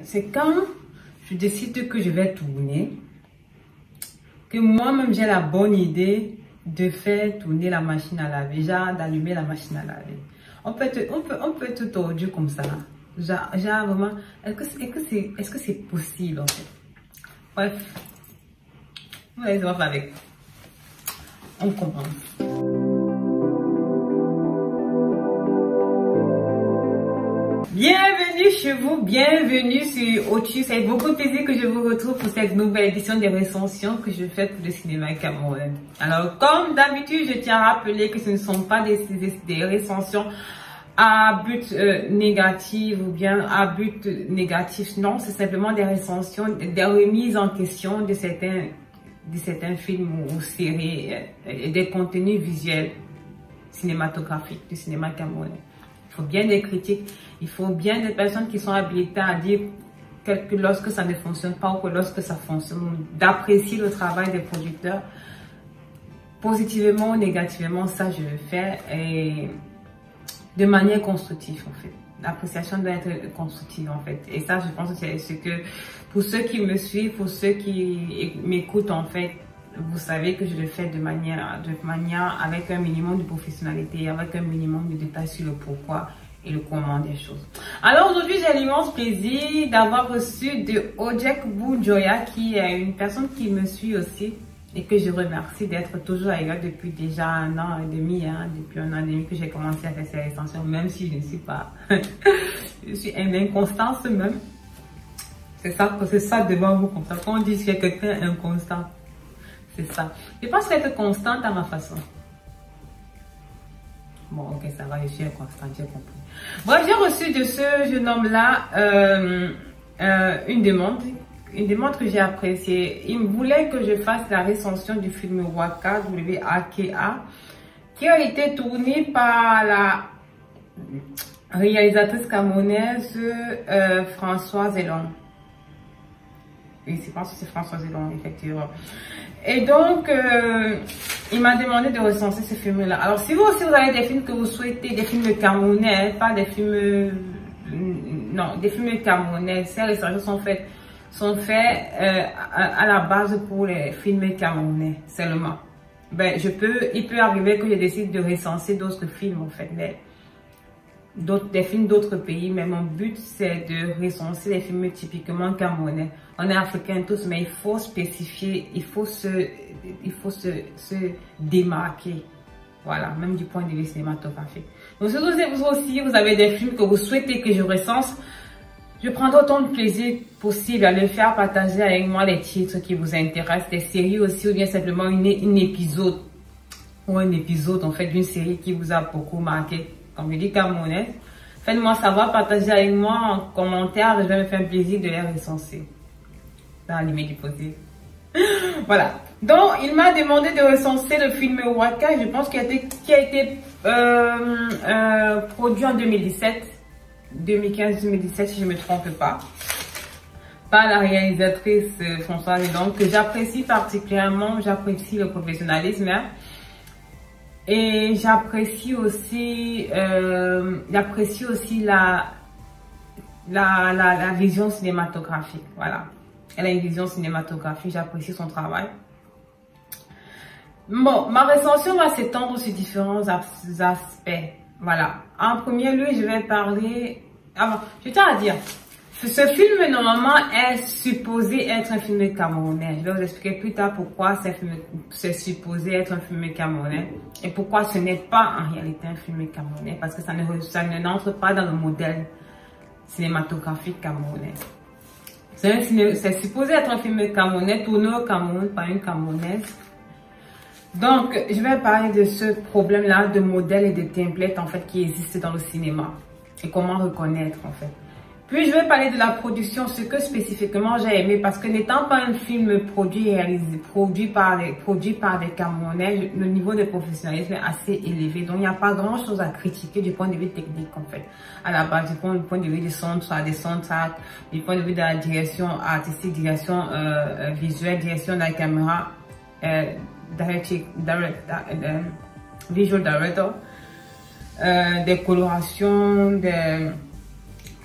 c'est quand je décide que je vais tourner, que moi-même j'ai la bonne idée de faire tourner la machine à laver, genre d'allumer la machine à laver. On peut être tordu comme ça. Genre vraiment, est-ce que c'est possible en fait? Bref, on va voir avec. On commence. Bienvenue chez vous, bienvenue sur Otu. C'est avec beaucoup de plaisir que je vous retrouve pour cette nouvelle édition des recensions que je fais pour le cinéma camerounais. Alors, comme d'habitude, je tiens à rappeler que ce ne sont pas des recensions à but négatif ou bien à but négatif. Non, c'est simplement des recensions, des remises en question de certains films ou séries et des contenus visuels cinématographiques du cinéma camerounais. Il faut bien des critiques, il faut bien des personnes qui sont habilitées à dire que lorsque ça ne fonctionne pas ou que lorsque ça fonctionne, d'apprécier le travail des producteurs, positivement ou négativement, ça je le fais, et de manière constructive en fait. L'appréciation doit être constructive en fait. Et ça, je pense que c'est ce que, pour ceux qui me suivent, pour ceux qui m'écoutent en fait, vous savez que je le fais de manière avec un minimum de professionnalité, avec un minimum de détails sur le pourquoi et le comment des choses. Alors aujourd'hui, j'ai l'immense plaisir d'avoir reçu de Ojek Bujoya, qui est une personne qui me suit aussi et que je remercie d'être toujours avec elle depuis déjà 1 an et demi, depuis 1 an et demi que j'ai commencé à faire ces recensions, même si je ne suis pas, je suis une inconstance même. C'est ça devant vous comme ça. Quand on dit que quelqu'un est inconstant, c'est ça. Je pense être constante à ma façon. Bon, ok, ça va, je suis inconstante, j'ai compris. Bref, j'ai reçu de ce jeune homme-là une demande que j'ai appréciée. Il me voulait que je fasse la recension du film Waka, W-A-K-A, qui a été tourné par la réalisatrice camerounaise Françoise Elon. Oui, je pense que c'est Françoise Elon, effectivement. Et donc, il m'a demandé de recenser ce film-là. Alors, si vous aussi vous avez des films que vous souhaitez, des films camerounais, pas des films... non, des films camerounais, ces recensions sont faits à la base pour les films camerounais seulement. Ben, il peut arriver que je décide de recenser d'autres films, en fait, des films d'autres pays, mais mon but c'est de recenser les films typiquement camerounais. On est africains tous, mais il faut spécifier, il faut se démarquer, voilà, même du point de vue cinématographique. Donc si vous aussi vous avez des films que vous souhaitez que je recense, je prendrai autant de plaisir possible à le faire partager avec moi, les titres qui vous intéressent, des séries aussi, ou bien simplement un épisode en fait d'une série qui vous a beaucoup marqué. Comme je dis camerounaise, faites-moi savoir, partagez avec moi en commentaire, je vais me faire un plaisir de les recenser. Dans la limite du possible. Voilà. Donc, il m'a demandé de recenser le film Waka, je pense qui a été produit en 2017, 2015-2017 si je ne me trompe pas, par la réalisatrice Françoise Elon, que j'apprécie particulièrement, j'apprécie le professionnalisme, hein. Et j'apprécie aussi la vision cinématographique. Voilà. Elle a une vision cinématographique, j'apprécie son travail. Bon, ma recension va s'étendre sur différents aspects. Voilà. En premier lieu, je vais parler... Alors, je tiens à dire, ce film, normalement, est supposé être un film camerounais. Je vais vous expliquer plus tard pourquoi c'est supposé être un film camerounais et pourquoi ce n'est pas en réalité un film camerounais, parce que ça n'entre pas dans le modèle cinématographique camerounais. C'est supposé être un film camerounais, tourné au Cameroun par une Camerounaise. Donc, je vais parler de ce problème-là de modèle et de template en fait qui existe dans le cinéma et comment reconnaître en fait. Puis je vais parler de la production, ce que spécifiquement j'ai aimé, parce que n'étant pas un film produit par des Camerounais, le niveau de professionnalisme est assez élevé. Donc il n'y a pas grand chose à critiquer du point de vue technique en fait. À la base, du point de vue du soundtrack, du point de vue de la direction artistique, direction visuelle, direction de la caméra, visual director, des colorations,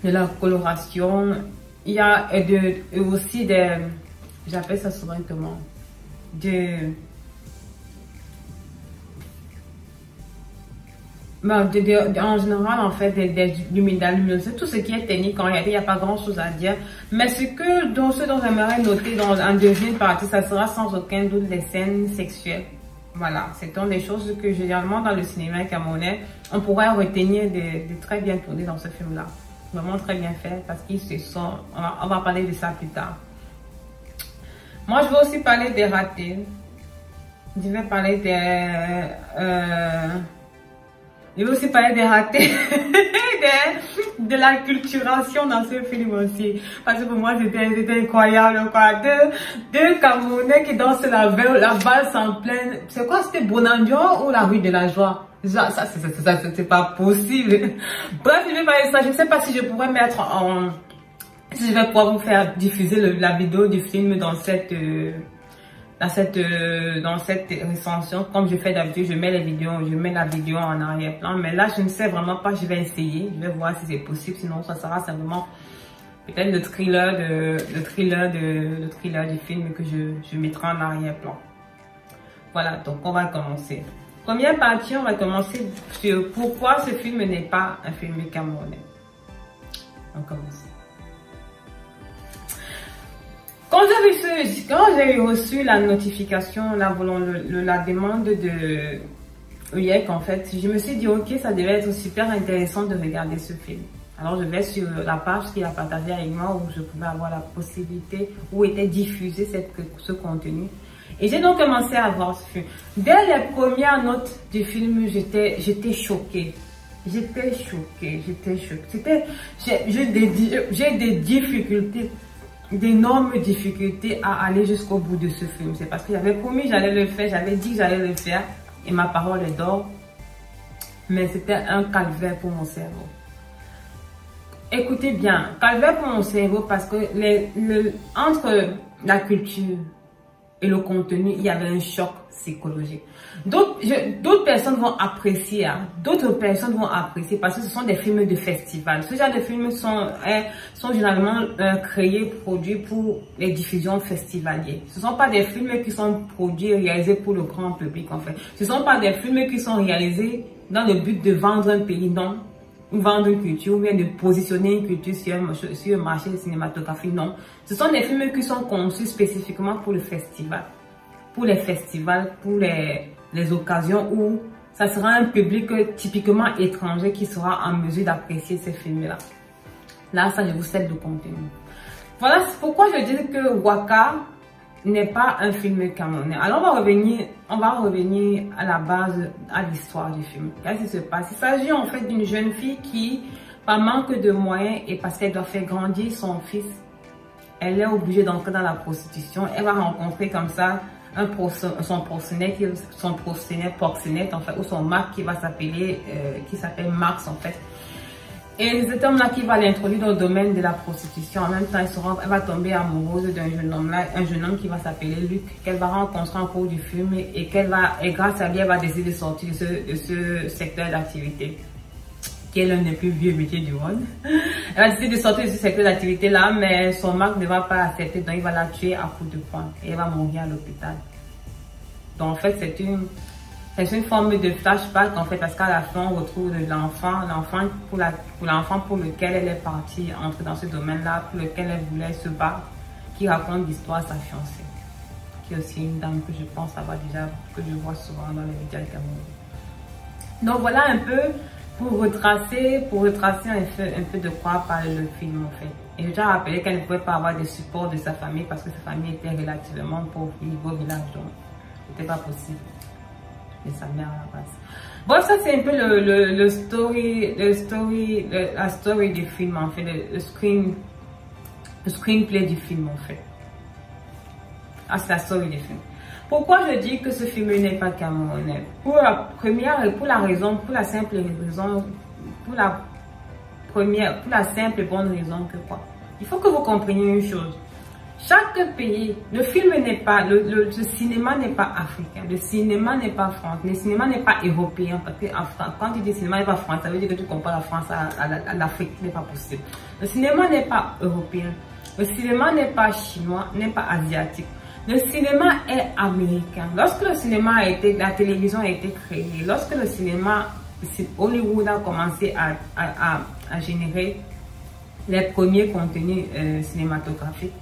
de la coloration il y a aussi des, j'appelle ça souvent comment, en général, en fait, des luminosité, tout ce qui est technique, en réalité, il n'y a pas grand chose à dire. Mais ce dont j'aimerais noter dans un deuxième partie, ça sera sans aucun doute les scènes sexuelles. Voilà, c'est une des choses que généralement dans le cinéma camerounais, on pourrait retenir de très bien tourner dans ce film-là. Vraiment très bien fait parce qu'ils se sont, on va parler de ça plus tard. Moi, je vais aussi parler des ratés. Je vais parler je vais aussi parler des ratés, de la culturation dans ce film aussi. Parce que pour moi, c'était incroyable, quoi. Deux Camerounais qui dansent la valse en pleine... C'est quoi, c'était Bonandio ou la rue de la joie? Ça, c'est pas possible. Bref, je vais parler de ça. Je ne sais pas si je pourrais mettre en... Si je vais pouvoir vous faire diffuser la vidéo du film dans cette recension. Comme je fais d'habitude, je mets la vidéo en arrière-plan. Mais là, je ne sais vraiment pas, je vais essayer. Je vais voir si c'est possible. Sinon, ça sera simplement peut-être le thriller du film que je mettrai en arrière-plan. Voilà, donc on va commencer. Première partie, on va commencer sur pourquoi ce film n'est pas un film camerounais. On commence. Quand j'ai reçu la notification, la demande de UYEK, en fait, je me suis dit, ok, ça devait être super intéressant de regarder ce film. Alors, je vais sur la page qu'il a partagée avec moi où je pouvais avoir la possibilité, où était diffusé ce contenu. Et j'ai donc commencé à voir ce film. Dès les premières notes du film, j'étais choquée. J'étais choquée. J'ai des difficultés, d'énormes difficultés à aller jusqu'au bout de ce film. C'est parce que j'avais promis, j'allais le faire, j'avais dit que j'allais le faire et ma parole est d'or. Mais c'était un calvaire pour mon cerveau. Écoutez bien, calvaire pour mon cerveau parce que entre la culture et le contenu, il y avait un choc psychologique. D'autres personnes vont apprécier, parce que ce sont des films de festival. Ce genre de films sont généralement créés, produits pour les diffusions festivalières. Ce ne sont pas des films qui sont produits et réalisés pour le grand public en fait. Ce ne sont pas des films qui sont réalisés dans le but de vendre un pays, non. Vendre une culture ou bien de positionner une culture sur un marché cinématographique, non. Ce sont des films qui sont conçus spécifiquement pour le festival. Pour les festivals, pour les occasions où ça sera un public typiquement étranger qui sera en mesure d'apprécier ces films-là. Là, ça, je vous cède le contenu. Voilà pourquoi je dis que Waka n'est pas un film camerounais. Alors, on va revenir à la base, à l'histoire du film. Qu'est-ce qui se passe? Il s'agit en fait d'une jeune fille qui, par manque de moyens et parce qu'elle doit faire grandir son fils, elle est obligée d'entrer dans la prostitution. Elle va rencontrer comme ça son proxénète en fait, ou son mari qui va s'appeler, qui s'appelle Max en fait. Et cet homme-là qui va l'introduire dans le domaine de la prostitution. En même temps, elle va tomber amoureuse d'un jeune homme là, un jeune homme qui va s'appeler Luc, qu'elle va rencontrer en cours du film et grâce à lui, elle va décider de sortir de ce secteur d'activité, qui est l'un des plus vieux métiers du monde. Elle va décider de sortir de ce secteur d'activité là, mais son mari ne va pas accepter, donc il va la tuer à coups de poing et elle va mourir à l'hôpital. Donc en fait, c'est une forme de flashback en fait, parce qu'à la fin on retrouve l'enfant pour lequel elle est partie entrer dans ce domaine-là, pour lequel elle voulait se battre, qui raconte l'histoire à sa fiancée, qui est aussi une dame que je pense avoir déjà, que je vois souvent dans les médias camerounais. Donc voilà un peu pour retracer un peu de quoi parle le film en fait. Et je tiens à rappeler qu'elle ne pouvait pas avoir de support de sa famille parce que sa famille était relativement pauvre au niveau village, donc c'était pas possible. De sa mère à la base. Bon, ça c'est un peu la story du film en fait, le screenplay du film en fait. Ah, c'est la story du film. Pourquoi je dis que ce film n'est pas camerounais? Pour la simple et bonne raison que quoi? Il faut que vous compreniez une chose. Chaque pays, le film n'est pas, le cinéma n'est pas africain, le cinéma n'est pas français, le cinéma n'est pas européen, parce que quand tu dis cinéma n'est pas français, ça veut dire que tu compares la France à l'Afrique, ce n'est pas possible. Le cinéma n'est pas européen, Le cinéma n'est pas chinois, n'est pas asiatique. Le cinéma est américain. Lorsque le cinéma a été, la télévision a été créée, lorsque le cinéma, Hollywood a commencé à générer les premiers contenus cinématographiques,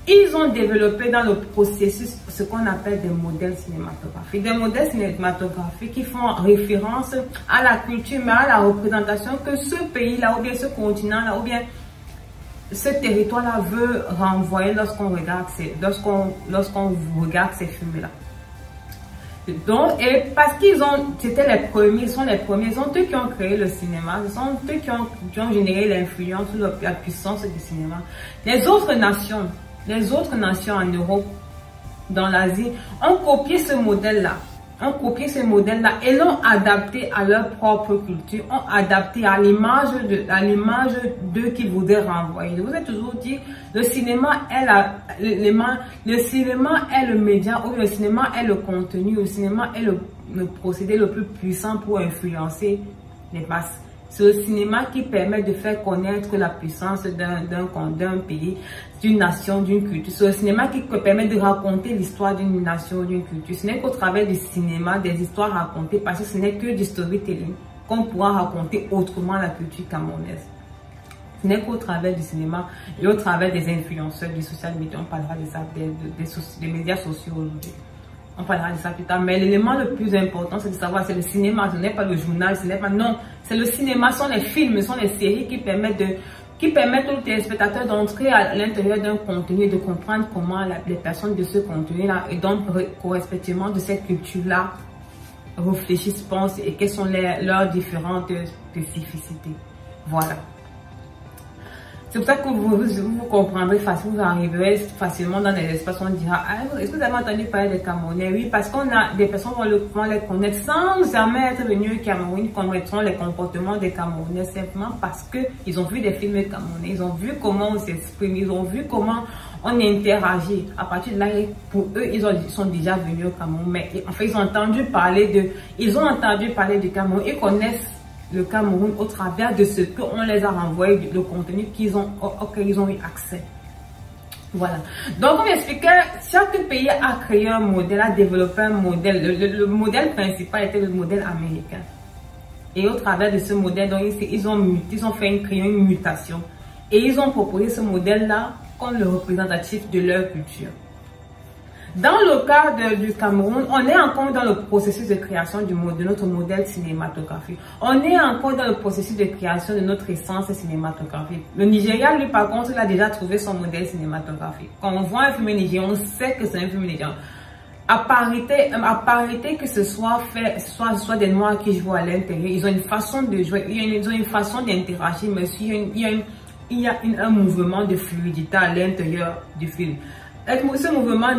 ils ont développé dans le processus ce qu'on appelle des modèles cinématographiques. Des modèles cinématographiques qui font référence à la culture, mais à la représentation que ce pays-là, ou bien ce continent-là, ou bien ce territoire-là veut renvoyer lorsqu'on regarde ces films-là. Donc, et parce qu'ils ont, c'était les premiers, sont les premiers, ils sont eux qui ont créé le cinéma, ce sont eux qui ont généré l'influence, la puissance du cinéma. Les autres nations en Europe, dans l'Asie, ont copié ce modèle-là. Et l'ont adapté à leur propre culture, ont adapté à l'image d'eux qu'ils voudraient renvoyer. Je vous ai toujours dit, le cinéma est le média, ou le cinéma est le contenu, le cinéma est le procédé le plus puissant pour influencer les masses. C'est le cinéma qui permet de faire connaître la puissance d'un pays, d'une nation, d'une culture. C'est le cinéma qui permet de raconter l'histoire d'une nation ou d'une culture. Ce n'est qu'au travers du cinéma, des histoires racontées, parce que ce n'est que du storytelling qu'on pourra raconter autrement la culture camerounaise. Ce n'est qu'au travers du cinéma et au travers des influenceurs du social media. On parlera de ça, des médias sociaux aujourd'hui. On parlera de ça plus tard, mais l'élément le plus important, c'est de savoir, c'est le cinéma, ce n'est pas le journal, ce n'est pas, non, c'est le cinéma, ce sont les films, ce sont les séries qui permettent aux téléspectateurs d'entrer à l'intérieur d'un contenu et de comprendre comment les personnes de ce contenu-là, et donc, respectivement de cette culture-là, réfléchissent, pensent et quelles sont leurs différentes spécificités. Voilà. C'est pour ça que vous comprendrez facilement, vous arriverez facilement dans des espaces où on dira, ah, est-ce que vous avez entendu parler des Camerounais? Oui, parce qu'on a des personnes qui vont les connaître sans jamais être venus au Cameroun, connaîtront les comportements des Camerounais simplement parce qu'ils ont vu des films camerounais, ils ont vu comment on s'exprime, ils ont vu comment on interagit. À partir de là, pour eux, ils sont déjà venus au Cameroun, mais en fait, ils ont entendu parler du Cameroun, ils connaissent le Cameroun au travers de ce qu'on les a renvoyé, le contenu auquel ils ont eu accès. Voilà. Donc, comme j'expliquais, chaque pays a créé un modèle, a développé un modèle. Le modèle principal était le modèle américain. Et au travers de ce modèle, donc, ils ont créé une mutation. Et ils ont proposé ce modèle-là comme le représentatif de leur culture. Dans le cas du Cameroun, on est encore dans le processus de création de notre modèle cinématographique. On est encore dans le processus de création de notre essence cinématographique. Le Nigeria, lui, par contre, il a déjà trouvé son modèle cinématographique. Quand on voit un film nigérien, on sait que c'est un film nigérien. À parité que ce soit des Noirs qui jouent à l'intérieur, ils ont une façon de jouer, ils ont une façon d'interagir, mais il y a un mouvement de fluidité à l'intérieur du film. Ce mouvement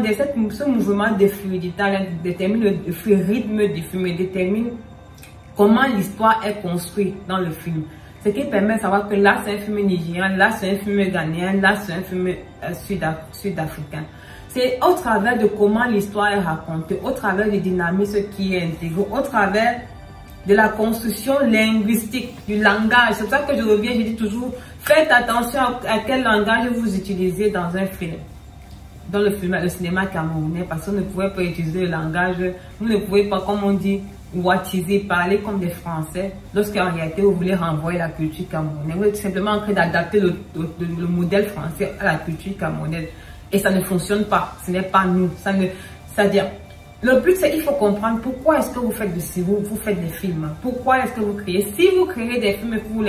de fluidité détermine le rythme du film et détermine comment l'histoire est construite dans le film. Ce qui permet de savoir que là c'est un film nigérien, là c'est un film ghanéen, là c'est un film sud-africain. C'est au travers de comment l'histoire est racontée, au travers du dynamisme qui est intégré, au travers de la construction linguistique, du langage. C'est pour ça que je reviens, je dis toujours, faites attention à quel langage vous utilisez dans un film. Dans le cinéma camerounais, parce qu'on ne pouvait pas utiliser le langage, vous ne pouvez pas, comme on dit, wattiser, parler comme des Français, lorsqu'en réalité vous voulez renvoyer la culture camerounaise. Vous êtes simplement en train d'adapter le modèle français à la culture camerounaise. Et ça ne fonctionne pas, ce n'est pas nous. C'est-à-dire, le but c'est qu'il faut comprendre pourquoi est-ce que vous faites des films. Pourquoi est-ce que vous créez. Si vous créez des films pour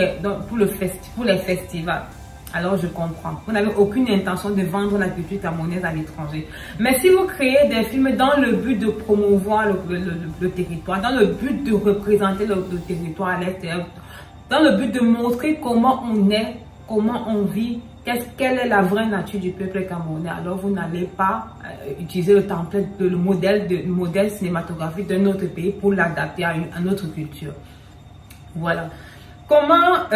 les festivals, alors je comprends. Vous n'avez aucune intention de vendre la culture camerounaise à l'étranger. Mais si vous créez des films dans le but de promouvoir le territoire, dans le but de représenter le territoire à l'extérieur, dans le but de montrer comment on est, comment on vit, quelle est la vraie nature du peuple camerounais, alors vous n'allez pas utiliser le template, le modèle cinématographique de notre pays pour l'adapter à notre culture. Voilà. Comment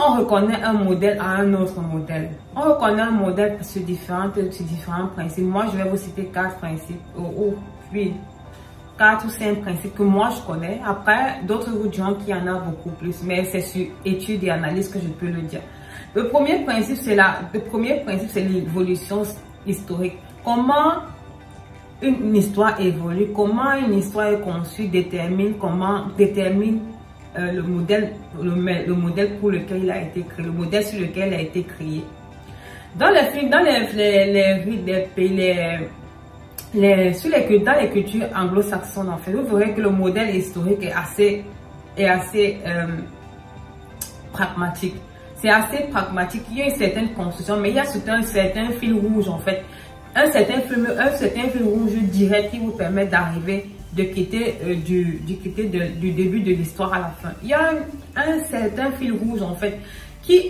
on reconnaît un modèle à un autre modèle? On reconnaît un modèle sur différents principes. Moi, je vais vous citer 4 principes. Oui. 4 ou 5 principes que moi je connais. Après, d'autres vous diront qu'il y en a beaucoup plus, mais c'est sur études et analyses que je peux le dire. Le premier principe, c'est l'évolution historique. Comment une histoire évolue, comment une histoire est conçue, détermine le modèle pour lequel il a été créé, le modèle sur lequel il a été créé. Dans les films, dans les cultures anglo-saxonnes, en fait, vous verrez que le modèle historique est assez pragmatique. C'est assez pragmatique. Il y a une certaine construction, mais il y a un certain fil rouge, en fait. Un certain fil rouge direct qui vous permet d'arriver, de quitter du début de l'histoire à la fin. Il y a un certain fil rouge, en fait, qui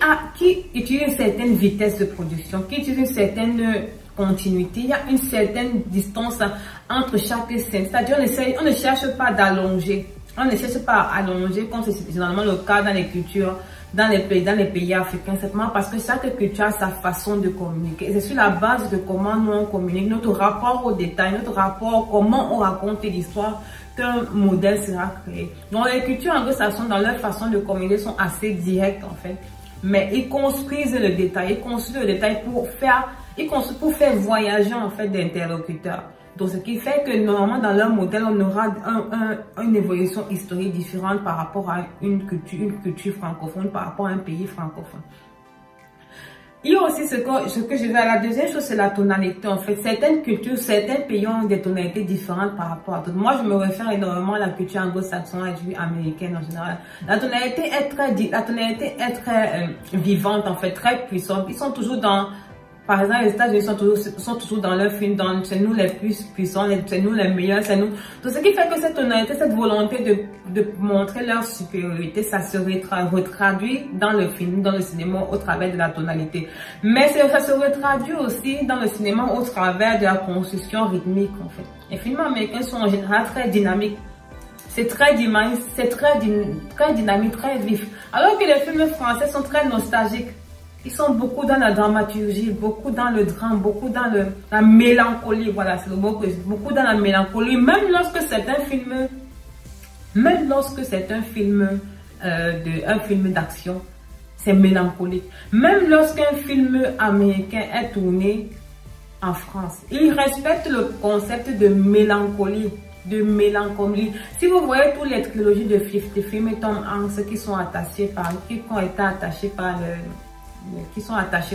utilise une certaine vitesse de production, qui utilise une certaine continuité. Il y a une certaine distance entre chaque scène. C'est-à-dire, on ne cherche pas d'allonger. On ne cherche pas à allonger, comme c'est généralement le cas dans les cultures, dans les pays africains, simplement parce que chaque culture a sa façon de communiquer. C'est sur la base de comment nous on communique, notre rapport au détail, notre rapport, comment on raconte l'histoire, qu'un modèle sera créé. Donc les cultures anglo-saxonnes, dans leur façon de communiquer, sont assez directes en fait. Mais ils construisent le détail, pour faire voyager en fait l'interlocuteur. Donc ce qui fait que normalement dans leur modèle, on aura une évolution historique différente par rapport à une culture francophone, par rapport à un pays francophone. Il y a aussi ce que je vais à la deuxième chose, c'est la tonalité. En fait, certaines cultures, certains pays ont des tonalités différentes par rapport à d'autres. Moi, je me réfère énormément à la culture anglo-saxonne et américaine en général. La tonalité est très vivante, en fait, très puissante. Ils sont toujours dans... Par exemple, les États-Unis sont toujours dans leur film, c'est nous les plus puissants, c'est nous les meilleurs, c'est nous. Donc, ce qui fait que cette tonalité, cette volonté de montrer leur supériorité, ça se retraduit dans le film, dans le cinéma, au travers de la tonalité. Mais ça se retraduit aussi dans le cinéma au travers de la construction rythmique, en fait. Les films américains sont en général très dynamiques. C'est très dynamique, très vif. Alors que les films français sont très nostalgiques. Ils sont beaucoup dans la dramaturgie, beaucoup dans le drame, beaucoup dans la mélancolie. Voilà, c'est le mot que je dis. Beaucoup dans la mélancolie. Même lorsque c'est un film d'action, c'est mélancolique. Même lorsqu'un film américain est tourné en France, il respecte le concept de mélancolie. Si vous voyez toutes les trilogies de 50 films et Tom Hanks qui ont été attachés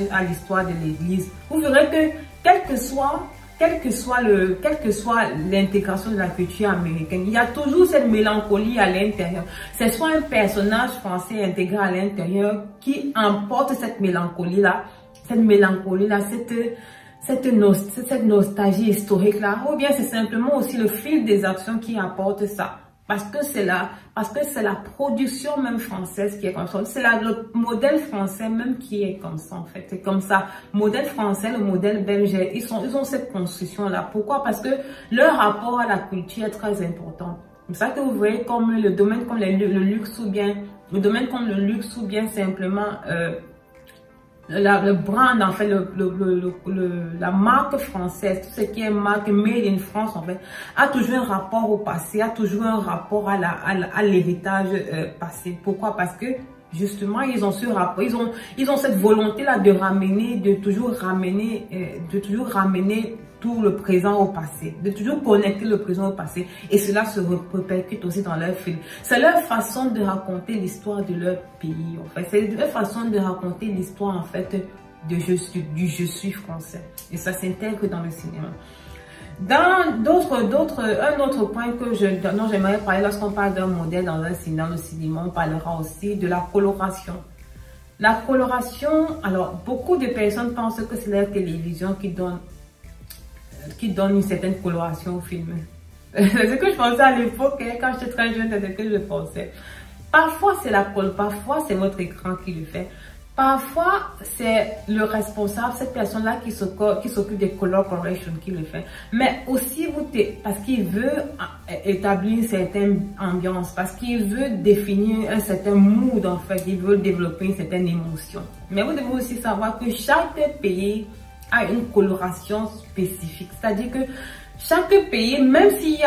à l'histoire de l'Église, vous verrez que quelle que soit l'intégration de la culture américaine, il y a toujours cette mélancolie à l'intérieur. C'est soit un personnage français intégré à l'intérieur qui emporte cette mélancolie-là, cette nostalgie historique-là, ou bien c'est simplement aussi le fil des actions qui apporte ça. Parce que c'est la production même française qui est comme ça. C'est le modèle français même qui est comme ça en fait. C'est comme ça. Modèle français, le modèle belge, ils ont cette construction-là. Pourquoi? Parce que leur rapport à la culture est très important. C'est ça que vous voyez comme le domaine comme le luxe ou bien simplement le brand en fait, la marque française, tout ce qui est marque made in France en fait, a toujours un rapport au passé, a toujours un rapport à l'héritage passé. Pourquoi? Parce que justement ils ont ce rapport, ils ont cette volonté là de toujours ramener tout le présent au passé, de toujours connecter le présent au passé, et cela se répercute aussi dans leur film. C'est leur façon de raconter l'histoire de leur pays, en fait. C'est leur façon de raconter l'histoire, en fait, du je suis français. Et ça s'intègre dans le cinéma. Un autre point dont j'aimerais parler lorsqu'on parle d'un modèle dans le cinéma, on parlera aussi de la coloration. La coloration, alors, beaucoup de personnes pensent que c'est la télévision qui donne une certaine coloration au film. C'est ce que je pensais à l'époque, quand j'étais très jeune, c'est ce que je pensais. Parfois c'est parfois c'est votre écran qui le fait. Parfois c'est le responsable, cette personne-là qui s'occupe des color correction qui le fait. Mais aussi parce qu'il veut établir une certaine ambiance, parce qu'il veut définir un certain mood en fait, il veut développer une certaine émotion. Mais vous devez aussi savoir que chaque pays a une coloration spécifique. C'est-à-dire que Chaque pays, même si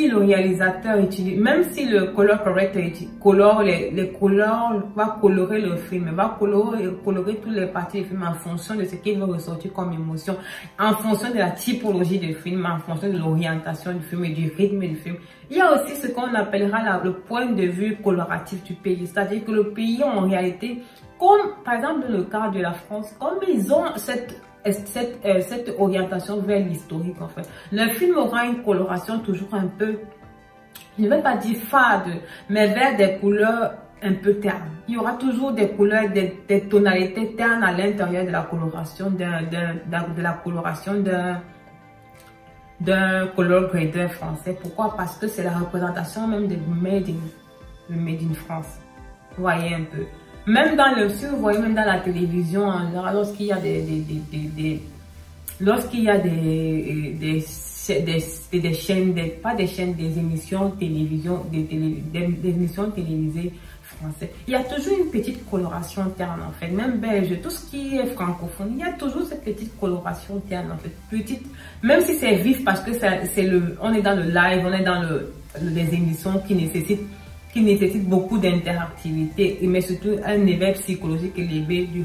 le réalisateur utilise, même si le color corrector colore les couleurs, va colorer le film, va colorer toutes les parties du film en fonction de ce qu'il veut ressortir comme émotion, en fonction de la typologie du film, en fonction de l'orientation du film et du rythme du film. Il y a aussi ce qu'on appellera le point de vue coloratif du pays, c'est-à-dire que le pays en réalité, comme par exemple dans le cas de la France, comme ils ont cette orientation vers l'historique en fait. Le film aura une coloration toujours un peu, je ne vais pas dire fade, mais vers des couleurs un peu ternes. Il y aura toujours des couleurs, des tonalités ternes à l'intérieur de la coloration d'un color grader français. Pourquoi? Parce que c'est la représentation même de Made in France. Vous voyez un peu. Même dans le sud, vous voyez, même dans la télévision, lorsqu'il y a des chaînes, pas des chaînes, des émissions télévision, des émissions télévisées françaises, il y a toujours une petite coloration terne en fait, même belge, tout ce qui est francophone, il y a toujours cette petite coloration terne en fait, petite, même si c'est vif parce que on est dans le live, on est dans les émissions qui nécessitent beaucoup d'interactivité, mais surtout un éveil psychologique élevé du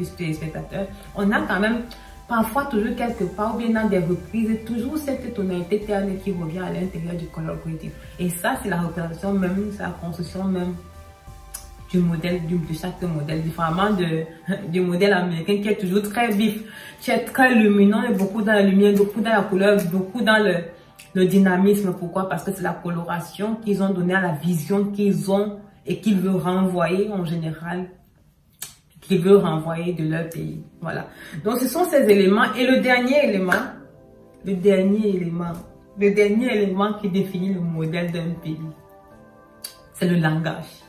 spectateur. On a quand même parfois toujours quelque part, ou bien dans des reprises, toujours cette tonalité terne qui revient à l'intérieur du color grading. Et ça, c'est la représentation même, c'est la construction même du modèle, de chaque modèle, différemment du modèle américain qui est toujours très vif, qui est très lumineux, et beaucoup dans la lumière, beaucoup dans la couleur, beaucoup dans le dynamisme. Pourquoi? Parce que c'est la coloration qu'ils ont donnée à la vision qu'ils ont et qu'ils veulent renvoyer en général, qu'ils veulent renvoyer de leur pays. Voilà. Donc ce sont ces éléments. Et le dernier élément qui définit le modèle d'un pays, c'est le langage.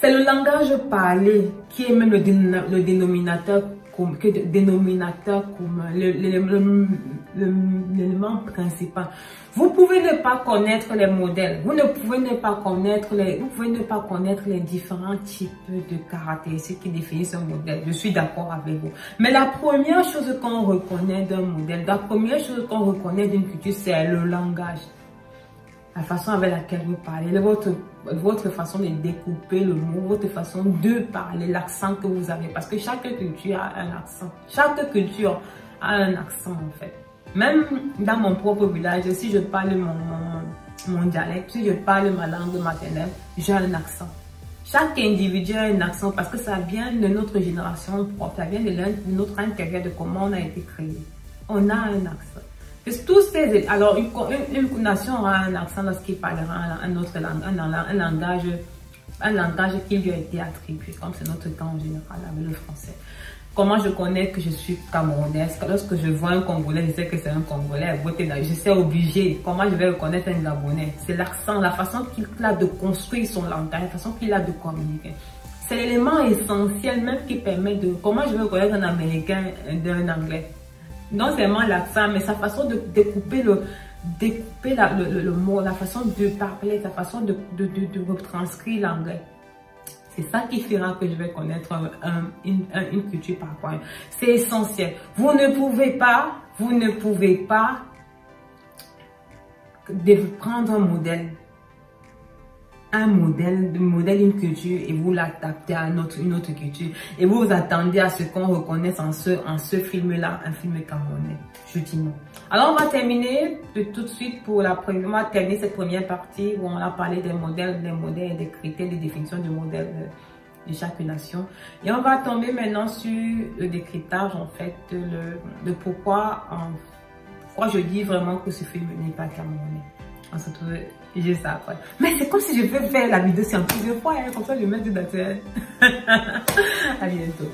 C'est le langage parlé qui est même le dénominateur commun, l'élément principal. Vous pouvez ne pas connaître les modèles, vous pouvez ne pas connaître les différents types de caractéristiques qui définissent un modèle. Je suis d'accord avec vous. Mais la première chose qu'on reconnaît d'un modèle, la première chose qu'on reconnaît d'une culture, c'est le langage. La façon avec laquelle vous parlez, votre façon de découper le mot, votre façon de parler, l'accent que vous avez. Parce que chaque culture a un accent. Chaque culture a un accent en fait. Même dans mon propre village, si je parle mon dialecte, si je parle ma langue maternelle, j'ai un accent. Chaque individu a un accent parce que ça vient de notre génération propre, ça vient de notre intérieur, de comment on a été créé. On a un accent. Alors, une nation a un accent lorsqu'il parlera un autre un langage qui lui a été attribué, comme c'est notre cas en général avec le français. Comment je connais que je suis camerounaise? Lorsque je vois un Congolais, je sais que c'est un Congolais. Je sais obligé. Comment je vais reconnaître un Gabonais? C'est l'accent, la façon qu'il a de construire son langage, la façon qu'il a de communiquer. C'est l'élément essentiel même qui permet de... Comment je vais reconnaître un Américain d'un Anglais? Non seulement l'accent, mais sa façon de découper le mot, la façon de parler, sa façon de retranscrire l'anglais. C'est ça qui fera que je vais connaître une culture par rapport à elle. C'est essentiel. Vous ne pouvez pas prendre un modèle, une culture et vous l'adaptez à une autre culture et vous vous attendez à ce qu'on reconnaisse en ce film-là, un film camerounais. Je dis non. Alors on va terminer tout de suite on va terminer cette première partie où on a parlé des modèles et des critères, des définitions du modèle de chaque nation. Et on va tomber maintenant sur le décryptage en fait de pourquoi je dis vraiment que ce film n'est pas camerounais. On se retrouve juste après. Mais c'est comme si je veux faire la vidéo sur plusieurs fois, hein, comme ça je mets tout naturel. À bientôt.